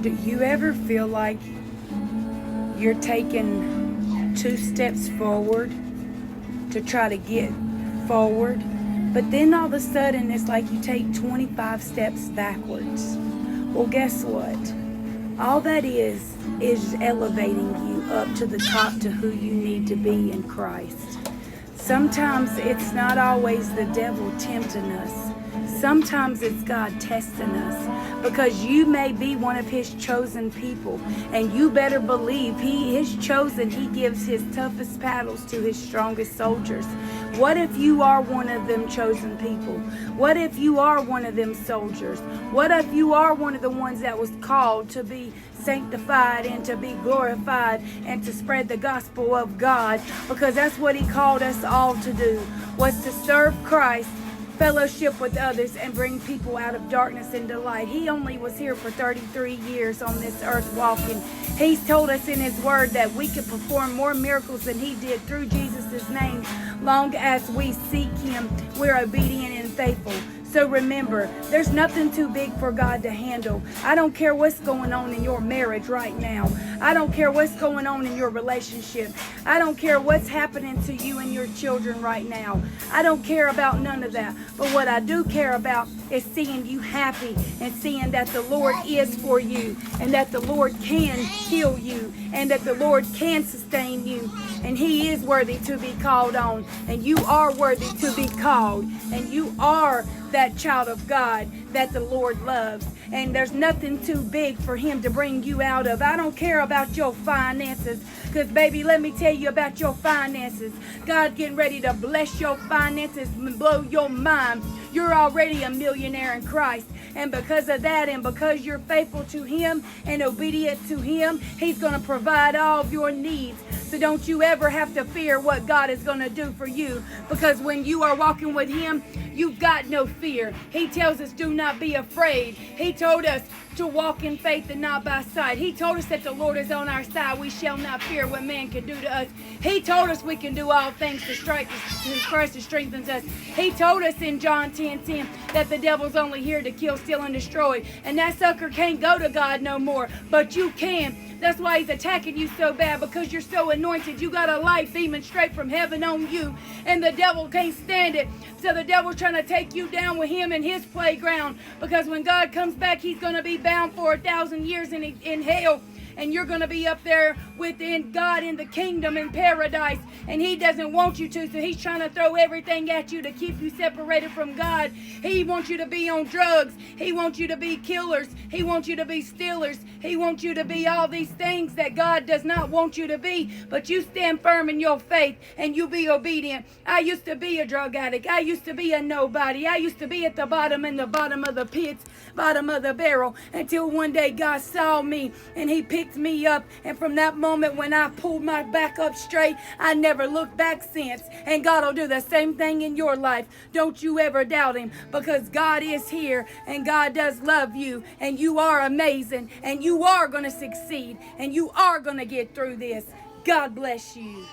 Do you ever feel like you're taking 2 steps forward to try to get forward, but then all of a sudden it's like you take 25 steps backwards? Well, guess what? All that is elevating you up to the top to who you need to be in Christ. Sometimes it's not always the devil tempting us. Sometimes it's God testing us, because you may be one of his chosen people, and you better believe he is chosen. He gives his toughest battles to his strongest soldiers. What if you are one of them chosen people? What if you are one of them soldiers? What if you are one of the ones that was called to be sanctified and to be glorified and to spread the gospel of God? Because that's what he called us all to do, was to serve Christ, fellowship with others, and bring people out of darkness into light. He only was here for 33 years on this earth walking. He's told us in his word that we can perform more miracles than he did through Jesus' name, long as we seek him, we're obedient and faithful. So remember, there's nothing too big for God to handle. I don't care what's going on in your marriage right now. I don't care what's going on in your relationship. I don't care what's happening to you and your children right now. I don't care about none of that. But what I do care about is seeing you happy and seeing that the Lord is for you, and that the Lord can heal you, and that the Lord can sustain you. And he is worthy to be called on, and you are worthy to be called, and you are that child of God that the Lord loves, and there's nothing too big for him to bring you out of. I don't care about your finances, because baby, let me tell you about your finances. God's getting ready to bless your finances and blow your mind. You're already a millionaire in Christ, and because of that, and because you're faithful to him and obedient to him, he's going to provide all of your needs. So don't you ever have to fear what God is going to do for you, because when you are walking with him, you've got no fear. He tells us, do not be afraid. He told us to walk in faith and not by sight. He told us that the Lord is on our side. We shall not fear what man can do to us. He told us we can do all things to Christ who strengthens us. He told us in John 10:10 that the devil's only here to kill, steal, and destroy. And that sucker can't go to God no more, but you can. That's why he's attacking you so bad, because you're so anointed. You got a light beaming straight from heaven on you, and the devil can't stand it. So the devil's trying to take you down with him in his playground, because when God comes back, he's going to be bound for 1,000 years in hell. And you're going to be up there within God in the kingdom in paradise. And he doesn't want you to. So he's trying to throw everything at you to keep you separated from God. He wants you to be on drugs. He wants you to be killers. He wants you to be stealers. He wants you to be all these things that God does not want you to be. But you stand firm in your faith and you be obedient. I used to be a drug addict. I used to be a nobody. I used to be at the bottom, in the bottom of the pits, bottom of the barrel, until one day God saw me and he picked me up. And from that moment when I pulled my back up straight, I never looked back since. And God will do the same thing in your life. Don't you ever doubt him, because God is here and God does love you, and you are amazing, and you are going to succeed, and you are going to get through this. God bless you.